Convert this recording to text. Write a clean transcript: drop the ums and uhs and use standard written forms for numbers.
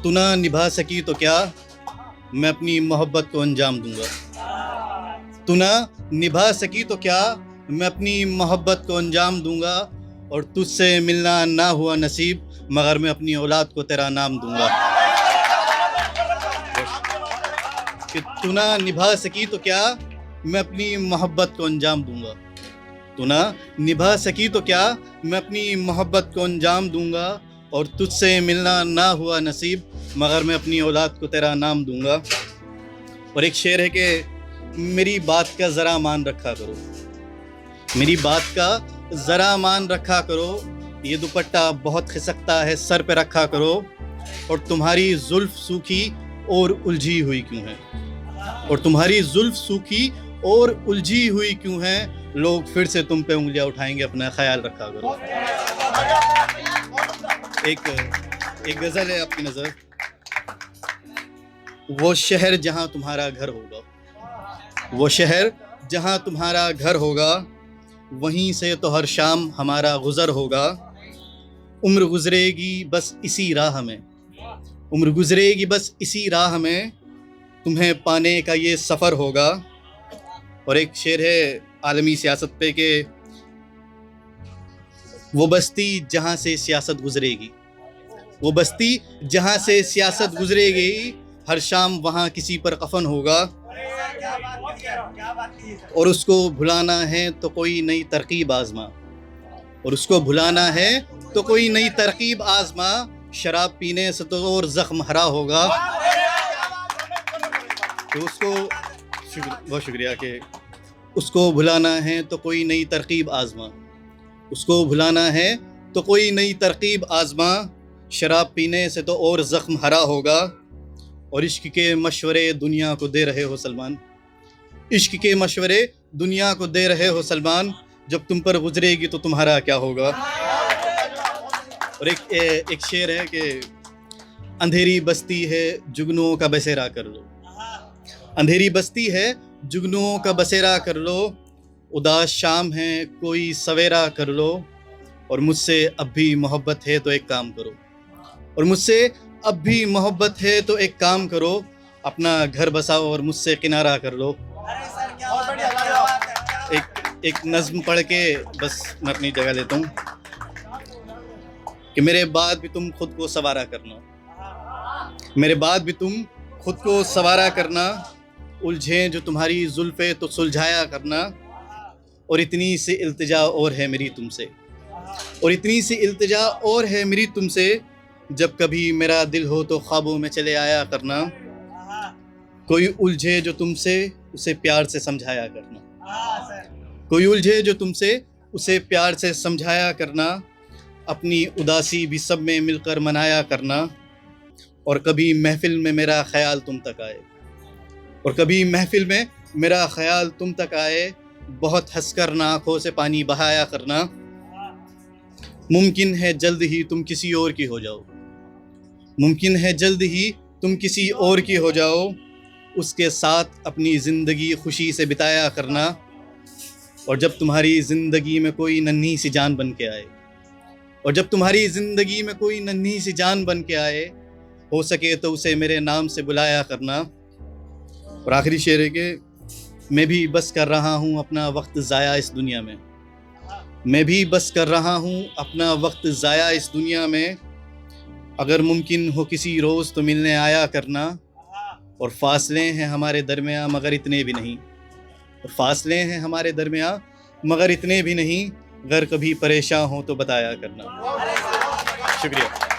तू ना निभा सकी तो क्या, मैं अपनी मोहब्बत को अंजाम दूंगा। तू ना निभा सकी तो क्या, मैं अपनी मोहब्बत को अंजाम दूंगा। और तुझसे मिलना ना हुआ नसीब, मगर मैं अपनी औलाद को तेरा नाम दूंगा। कि तू ना निभा सकी तो क्या, मैं अपनी मोहब्बत को अंजाम दूंगा। तू ना निभा सकी तो क्या, मैं अपनी मोहब्बत को अंजाम दूंगा। और तुझसे मिलना ना हुआ नसीब, मगर मैं अपनी औलाद को तेरा नाम दूंगा। और एक शेर है कि मेरी बात का ज़रा मान रखा करो, मेरी बात का ज़रा मान रखा करो। ये दुपट्टा बहुत खिसकता है, सर पे रखा करो। और तुम्हारी जुल्फ सूखी और उलझी हुई क्यों है, और तुम्हारी जुल्फ सूखी और उलझी हुई क्यों है। लोग फिर से तुम पे उंगलियां उठाएंगे, अपना ख्याल रखा करो। एक गज़ल है आपकी नज़र। वो शहर जहां तुम्हारा घर होगा, वो शहर जहां तुम्हारा घर होगा, वहीं से तो हर शाम हमारा गुज़र होगा। उम्र गुज़रेगी बस इसी राह में, उम्र गुज़रेगी बस इसी राह में, तुम्हें पाने का ये सफ़र होगा। और एक शेर है आलमी सियासत पे कि वो बस्ती जहाँ से सियासत गुज़रेगी, वो बस्ती जहाँ से सियासत गुज़रेगी, हर शाम वहाँ किसी पर कफन होगा। और उसको भुलाना है तो कोई नई तरकीब आजमा, और उसको भुलाना है तो कोई नई तरकीब आजमा। शराब पीने से तो और ज़ख्म हरा होगा। तो उसको बहुत शुक्रिया कि उसको भुलाना है तो कोई नई तरकीब आजमा, उसको भुलाना है तो कोई नई तरकीब आजमा। शराब पीने से तो और ज़ख्म हरा होगा। और इश्क के मशवरे दुनिया को दे रहे हो सलमान, इश्क के मशवरे दुनिया को दे रहे हो सलमान। जब तुम पर गुजरेगी तो तुम्हारा क्या होगा। और एक शेर है कि अंधेरी बस्ती है जुगनुओं का बसेरा कर लो, अंधेरी बस्ती है जुगनुओं का बसेरा कर लो। उदास शाम है कोई सवेरा कर लो। और मुझसे अब भी मोहब्बत है तो एक काम करो, और मुझसे अब भी मोहब्बत है तो एक काम करो। अपना घर बसाओ और मुझसे किनारा कर लो। एक नज़्म पढ़ के बस मैं अपनी जगह लेता हूँ कि मेरे बाद भी तुम खुद को सवारा करना, मेरे बाद भी तुम खुद को सवारा करना। उलझें जो तुम्हारी जुल्फ़े तो सुलझाया करना। और इतनी सी इल्तिजा और है मेरी तुमसे, और इतनी सी इल्तिजा और है मेरी तुमसे। जब कभी मेरा दिल हो तो ख्वाबों में चले आया करना। कोई उलझे जो तुमसे उसे प्यार से समझाया करना, कोई उलझे जो तुमसे उसे प्यार से समझाया करना। अपनी उदासी भी सब में मिलकर मनाया करना। और कभी महफिल में मेरा ख्याल तुम तक आए, और कभी महफिल में मेरा ख्याल तुम तक आए। बहुत हंसकर ना आँखों से पानी बहाया करना। मुमकिन है जल्द ही तुम किसी और की हो जाओ, मुमकिन है जल्द ही तुम किसी और की हो जाओ। उसके साथ अपनी ज़िंदगी खुशी से बिताया करना। और जब तुम्हारी ज़िंदगी में कोई नन्ही सी जान बन के आए, और जब तुम्हारी ज़िंदगी में कोई नन्ही सी जान बन के आए, हो सके तो उसे मेरे नाम से बुलाया करना। और आखिरी शेर है कि मैं भी बस कर रहा हूँ अपना वक्त ज़ाया इस दुनिया में, मैं भी बस कर रहा हूँ अपना वक्त ज़ाया इस दुनिया में। अगर मुमकिन हो किसी रोज़ तो मिलने आया करना। और फासले हैं हमारे दरमियाँ मगर इतने भी नहीं, और फासले हैं हमारे दरमियाँ मगर इतने भी नहीं। अगर कभी परेशान हो तो बताया करना। शुक्रिया।